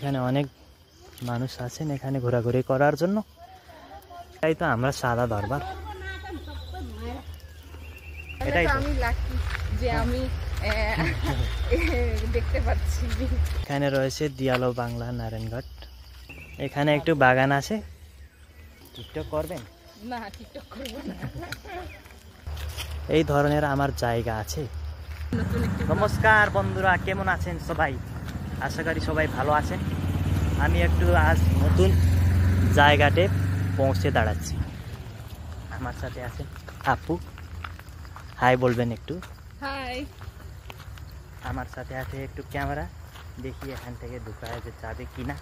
এখানে অনেক মানুষ আছেন এখানে ঘোরাঘুরি করার জন্য। তাই তো আমরা সাদা দরবার, এটাই তো আমি লাকি যে আমি দেখতে পাচ্ছি। এখানে রয়েছে দিয়ালো বাংলা নারায়ণঘাট। এখানে একটু বাগান আছে। টিকটক করবেন? না, টিকটক করব না। এই ধরনের আমার জায়গা আছে। নমস্কার বন্ধুরা, কেমন আছেন সবাই? আশা করি সবাই ভালো আছেন। আমি একটু আজ নতুন জায়গাতে পৌঁছে দাঁড়াচ্ছি। আমার সাথে আছে আপু, হাই বলবেন একটু। হাই। আমার সাথে আছে একটু ক্যামেরা, দেখি এখান থেকে ঢুকা যাবে কিনা।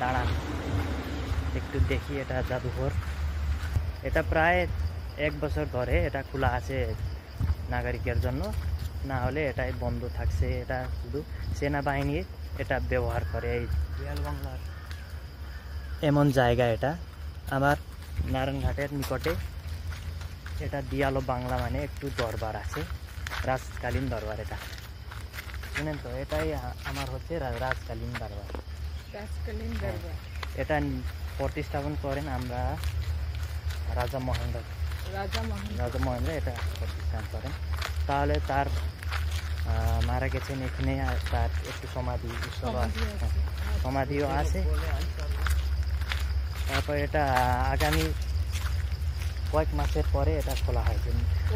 দাঁড়ান একটু দেখি। এটা জাদুঘর, এটা প্রায় 1 বছর ধরে এটা খোলা আছে নাগরিকের জন্য, না হলে এটাই বন্ধ থাকছে। এটা শুধু সেনাবাহিনী এটা ব্যবহার করে। এই দিয়ালো বাংলার এমন জায়গা, এটা আমার নারায়ণঘাটের নিকটে। এটা দিয়ালো বাংলা মানে একটু দরবার আছে, রাজকালীন দরবার। এটা শুনেন তো, এটাই আমার হচ্ছে রাজকালীন দরবার। রাজকালীন দরবার। এটা প্রতিস্থাপন করেন আমরা রাজা মহেন্দ্র এটা প্রতিষ্ঠান করেন। তাহলে তার মারা গেছেন এখানে, তার একটু সমাধিও আছে। তারপর এটা আগামী কয়েক মাসের পরে এটা খোলা হয়,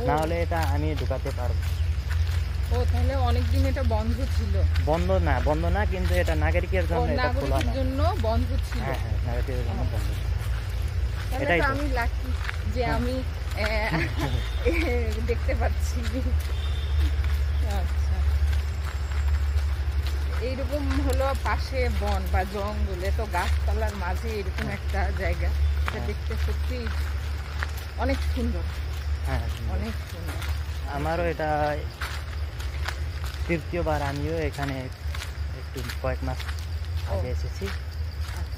না হলে এটা আমি ঢুকাতে পারবো। ও, তাহলে অনেকদিন এটা বন্ধ ছিল? বন্ধ না, কিন্তু এটা নাগরিকের জন্য এটা খোলা না। জন্য বন্ধ ছিল। হ্যাঁ, নাগরিকের জন্য বন্ধ। এটাই তো আমি লাকি যে আমি দেখতে পাচ্ছি। আচ্ছা, এইরকম হলো পাশে বন বা জঙ্গল, এত গাছপালার মাঝে এরকম একটা জায়গা, এটা দেখতে সত্যি অনেক সুন্দর। হ্যাঁ, অনেক সুন্দর। আমারও এটা তৃতীয়বার। আমিও এখানে একটু কয়েক মাস আগে এসেছি,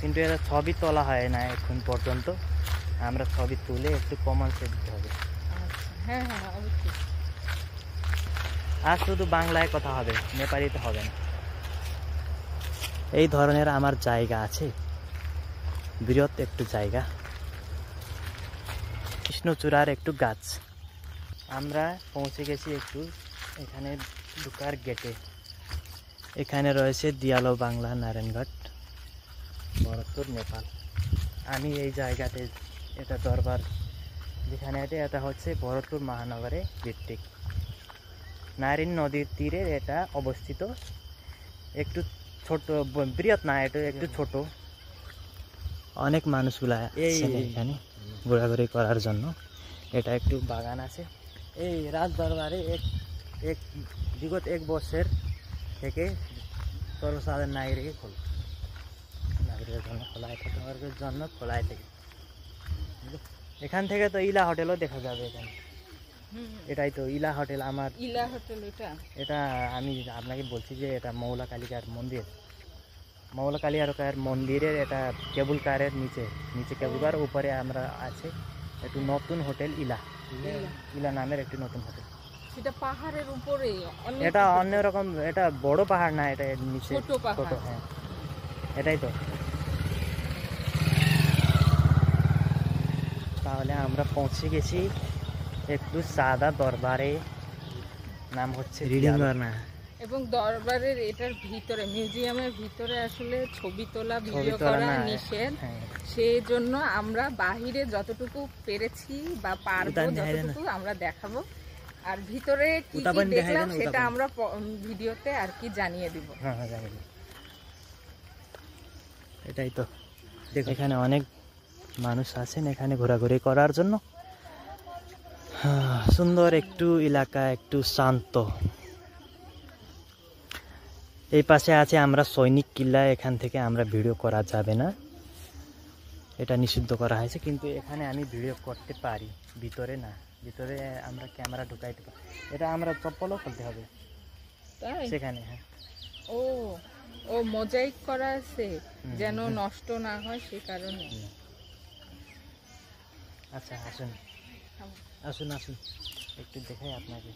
কিন্তু এটা ছবি তোলা হয় না এখন পর্যন্ত। আমরা ছবি তুলে একটু প্রমাণ দিতে হবে। হ্যাঁ, অবশ্যই। আর শুধু বাংলায় কথা হবে, নেপালিতে হবে না। এই ধরনের আমার জায়গা আছে, বৃহৎ একটু জায়গা, কৃষ্ণচূড়ার একটু গাছ। আমরা পৌঁছে গেছি একটু এখানে ঢুকার গেটে। এখানে রয়েছে দিয়ালো বাংলা নারায়ণঘাট, ভরতপুর, নেপাল। আমি এই জায়গাতে, এটা দরবার যেখানে এটা হচ্ছে ভরতপুর মহানগরে ভিত্তিক, নারায়ণ নদীর তীরে এটা অবস্থিত। একটু ছোট, বৃহৎ না, এটা একটু ছোট। অনেক মানুষগুলা এখানে ঘোরাঘুরি করার জন্য। এটা একটু বাগান আছে। এই রাজ দরবারে বিগত 1 বছর থেকে সর্বসাধারণ নাগরিকের জন্য খোলায় থেকে। এখান থেকে তো ইলা হোটেলও দেখা যাবে এখানে। এটাই তো ইলা হোটেল। আমার ইলা হোটেল এটা আমি আপনাকে বলছি যে এটা মৌলা কালিকার মন্দির। মৌলা কালিকার মন্দিরের এটা কেবল কারের নিচে কেবল কার উপরে আমরা আছে একটু নতুন হোটেল ইলা নামের একটি নতুন হোটেল। সেটা পাহাড়ের উপরে। এটা অন্যরকম, এটা বড় পাহাড় না, এটা নিচে ছোট। হ্যাঁ, এটাই তো। তাহলে আমরা পৌঁছে গেছি একটু সাদা দরবারে, নাম হচ্ছে রিডিংবার্না। এবং দরবারের এটার ভিতরে, মিউজিয়ামের ভিতরে আসলে ছবি তোলা, ভিডিও করা নিষেধ। সেই জন্য আমরা বাহিরে যতটুকু পেরেছি বা পারবো যতটুকু আমরা দেখাবো, আর ভিতরে কি কি দেখলাম সেটা আমরা ভিডিওতে আর কি জানিয়ে দিব। এটাই তো। এখানে অনেক মানুষ আছেন এখানে ঘোরাঘুরি করার জন্য। সুন্দর একটু এলাকা, একটু শান্ত। এই পাশে আছে আমরা সৈনিক কিল্লা, এখান থেকে আমরা ভিডিও করা যাবে না, এটা নিষিদ্ধ করা হয়েছে। কিন্তু এখানে আমি ভিডিও করতে পারি, ভিতরে না। ভিতরে আমরা ক্যামেরা ঢুকাইতে পারি। এটা আমরা চপ্পলও খুলতে হবে সেখানে। হ্যাঁ, ও মোজাইক করা আছে যেন নষ্ট না হয়, সে কারণে। আচ্ছা, আসুন একটু দেখাই আপনাকে।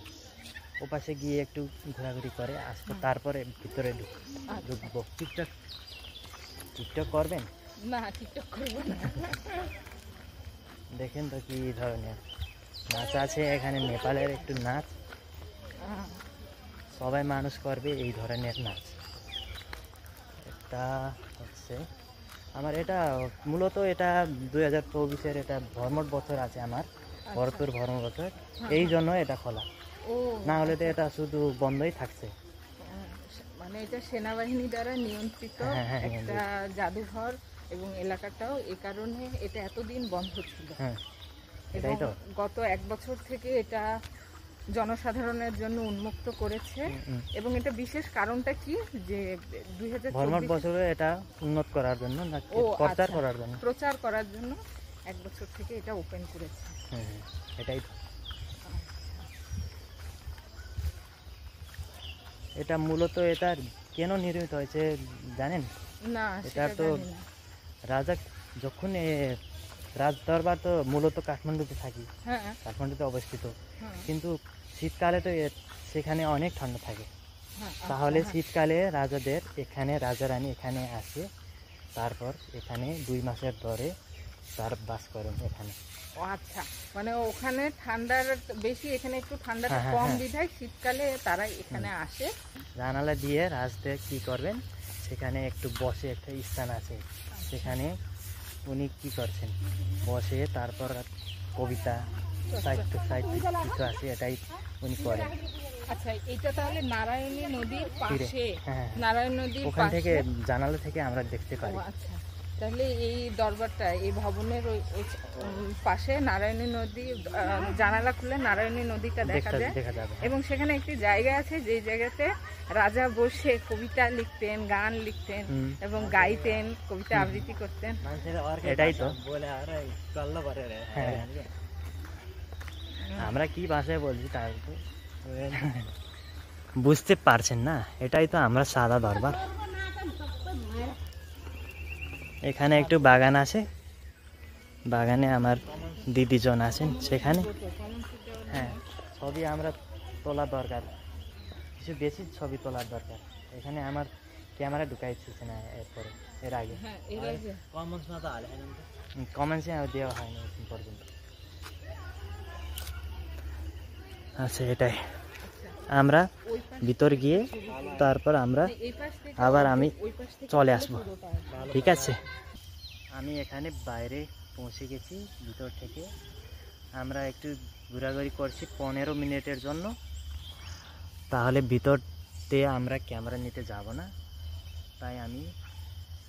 ওপাশে গিয়ে একটু ঘোরাঘুরি করে আসবো, তারপরে ভিতরে ঢুকবো। টিকটক টিকটক করবেন? না, টিকটক করবো না। দেখেন তো কি ধরনের নাচ আছে এখানে, নেপালের একটু নাচ, সবাই মানুষ করবে এই ধরনের নাচ। এটা হচ্ছে আমার, এটা মূলত এটা 2024-এর এটা ভ্রমণ বছর আছে আমার, ভরতপুর ভ্রমণ বছর, এই জন্য এটা খোলা। না হলে তো এটা শুধু বন্ধই থাকছে। মানে এটা সেনাবাহিনী দ্বারা নিয়ন্ত্রিত একটা জাদুঘর এবং এলাকাটাও, এই কারণে এটা এতদিন বন্ধ ছিল। এটাই তো, গত 1 বছর থেকে এটা জনসাধারণের জন্য উন্মুক্ত করেছে। এবং এটা বিশেষ কারণটা কি, যে 2024 বছরে এটা উন্নত করার জন্য না প্রচার করার জন্য? প্রচার করার জন্য 1 বছর থেকে এটা ওপেন করেছে। এটাই তো। এটা মূলত এটা কেন নির্মিত হয়েছে জানেন? না, এটা তো রাজা যখন রাজ দরবার তো মূলত কাঠমান্ডুতে থাকি, কাঠমান্ডুতে অবস্থিত, কিন্তু শীতকালে তো সেখানে অনেক ঠান্ডা থাকে। তাহলে শীতকালে রাজাদের এখানে, রাজা রানী এখানে আসে, তারপর এখানে 2 মাসের ধরে তার বাস করেন এখানে। আচ্ছা, মানে ওখানে ঠান্ডার বেশি, এখানে একটু ঠান্ডাটা কম বিধায় শীতকালে তারা এখানে আসে। জানালা দিয়ে রাজদের কি করবেন, সেখানে একটু বসে, একটা স্থান আছে সেখানে উনি কি করছেন, বসে তারপর কবিতা সাহিত্য কিছু আছে, এটাই উনি করেন। আচ্ছা, এটা তাহলে নারায়ণী নদীর পাশে, নারায়ণ নদীর ওখান থেকে জানালা থেকে আমরা দেখতে পারি। আচ্ছা, তাহলে এই দরবারটা, এই ভবনের পাশে নারায়ণী নদী, জানালা খুলে নারায়ণী নদীটা দেখা যাবে। এবং সেখানে একটি জায়গা আছে, যে জায়গাতে রাজা বসে কবিতা লিখতেন, গান লিখতেন এবং গাইতেন, কবিতা আবৃত্তি করতেন। এটাই তো, আমরা কি ভাষায় বলছি তার তো বুঝতে পারছেন না। এটাই তো আমরা সাদা দরবার। এখানে একটু বাগান আছে, বাগানে আমার দিদিজন আছেন সেখানে। ছবি আমরা তোলার দরকার, কিছু বেশি ছবি তোলার দরকার। এখানে আমার ক্যামেরা ঢুকাইছে না এর আগে কমেন্টসে দেওয়া হয়নি এখন পর্যন্ত। আচ্ছা, এটাই আমরা ভিতর গিয়ে তারপর আমরা আবার আমি চলে আসবো, ঠিক আছে? আমি এখানে বাইরে পৌঁছে গেছি, ভিতর থেকে আমরা একটু ঘোরাঘুরি করছি 15 মিনিটের জন্য। তাহলে ভিতরতে আমরা ক্যামেরা নিতে যাব না, তাই আমি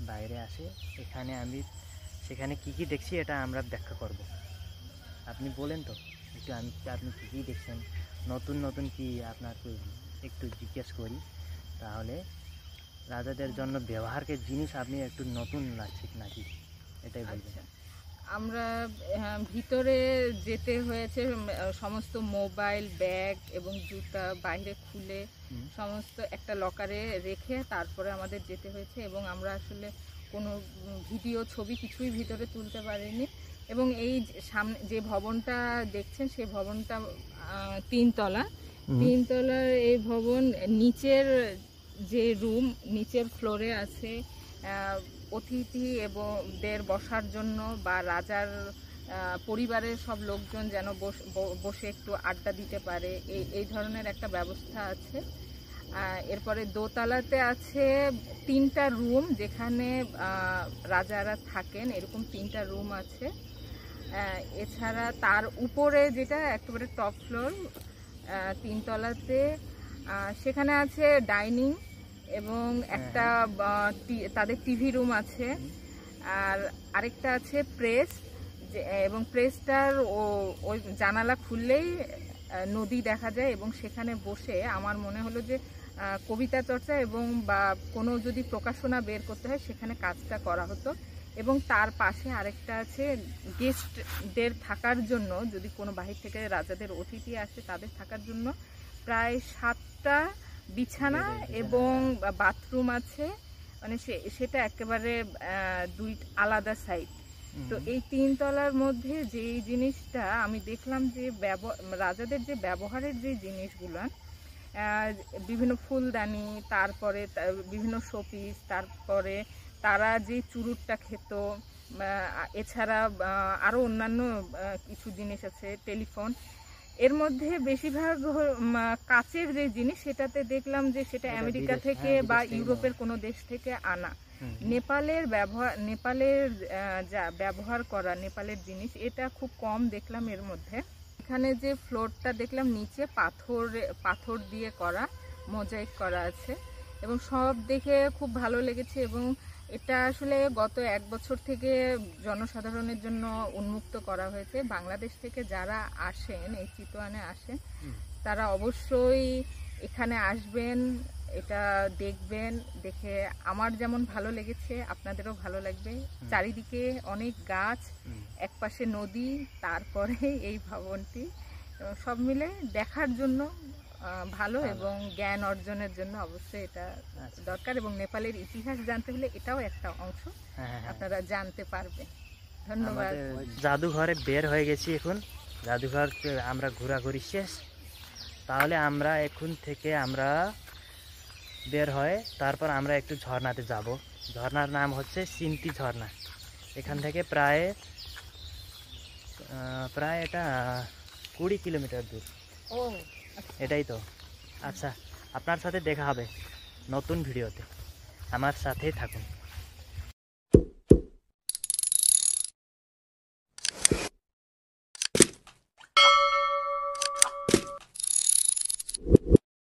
বাইরে আসি। এখানে আমি সেখানে কি কি দেখছি এটা আমরা ব্যাখ্যা করব। আপনি বলেন তো একটু, আপনি কী কী দেখছেন, নতুন নতুন কি আপনাকে একটু জিজ্ঞেস করি, তাহলে রাজাদের জন্য ব্যবহারকে জিনিস আপনি একটু নতুন লাগছে নাকি, এটাই বলবেন। আমরা ভিতরে যেতে হয়েছে, সমস্ত মোবাইল, ব্যাগ এবং জুতা বাইরে খুলে সমস্ত একটা লকারে রেখে তারপরে আমাদের যেতে হয়েছে। এবং আমরা আসলে কোনো ভিডিও, ছবি কিছুই ভিতরে তুলতে পারিনি। এবং এই সামনে যে ভবনটা দেখছেন, সেই ভবনটা 3 তলা। 3 তলার এই ভবন, নিচের যে রুম, নিচের ফ্লোরে আছে অতিথি এবং দের বসার জন্য, বা রাজার পরিবারের সব লোকজন যেন বসে একটু আড্ডা দিতে পারে, এই ধরনের একটা ব্যবস্থা আছে। এরপরে দোতলাতে আছে 3টা রুম, যেখানে রাজারা থাকেন, এরকম 3টা রুম আছে। এছাড়া তার উপরে যেটা একেবারে টপ ফ্লোর 3 তলাতে, সেখানে আছে ডাইনিং এবং একটা তাদের টিভি রুম আছে। আর আরেকটা আছে প্রেস, এবং প্রেসটার ওই জানালা খুললেই নদী দেখা যায়। এবং সেখানে বসে আমার মনে হলো যে কবিতা চর্চা এবং বা কোনো যদি প্রকাশনা বের করতে হয় সেখানে কাজটা করা হতো। এবং তার পাশে আরেকটা আছে গেস্টদের থাকার জন্য, যদি কোনো বাহির থেকে রাজাদের অতিথি আসে তাদের থাকার জন্য প্রায় 7টা বিছানা এবং বাথরুম আছে। মানে সেটা একেবারে 2 আলাদা সাইড। তো এই 3 তলার মধ্যে যেই জিনিসটা আমি দেখলাম, যে রাজাদের যে ব্যবহারের যে জিনিসগুলো, বিভিন্ন ফুলদানি, তারপরে বিভিন্ন শোপিস, তারপরে তারা যে চুরুটটা খেত, এছাড়া আরও অন্যান্য কিছু জিনিস আছে, টেলিফোন। এর মধ্যে বেশিরভাগ কাচের যে জিনিস, সেটাতে দেখলাম যে সেটা আমেরিকা থেকে বা ইউরোপের কোনো দেশ থেকে আনা। নেপালের যা ব্যবহার করা নেপালের জিনিস, এটা খুব কম দেখলাম এর মধ্যে। এখানে যে ফ্লোরটা দেখলাম নিচে পাথর দিয়ে করা, মোজাইক করা আছে, এবং সব দেখে খুব ভালো লেগেছে। এবং এটা আসলে গত 1 বছর থেকে জনসাধারণের জন্য উন্মুক্ত করা হয়েছে। বাংলাদেশ থেকে যারা আসেন, এই চিতোয়ানে আসেন, তারা অবশ্যই এখানে আসবেন, এটা দেখবেন। দেখে আমার যেমন ভালো লেগেছে, আপনাদেরও ভালো লাগবে। চারিদিকে অনেক গাছ, একপাশে নদী, তারপরে এই ভবনটি, সব মিলে দেখার জন্য ভালো এবং জ্ঞান অর্জনের জন্য অবশ্যই এটা দরকার। এবং নেপালের ইতিহাস জানতে হলে এটাও একটা অংশ আপনারা জানতে পারবেন। ধন্যবাদ। জাদুঘরে বের হয়ে গেছি এখন। জাদুঘর আমরা ঘোরাঘুরি শেষ। তাহলে আমরা এখন থেকে আমরা বের হয়ে তারপর আমরা একটু ঝর্ণাতে যাব। ঝর্ণার নাম হচ্ছে সিন্তি ঝর্ণা। এখান থেকে প্রায় এটা 20 কিলোমিটার দূর। এটাই তো। আচ্ছা, আপনার সাথে দেখা হবে নতুন ভিডিওতে। আমার সাথেই থাকুন।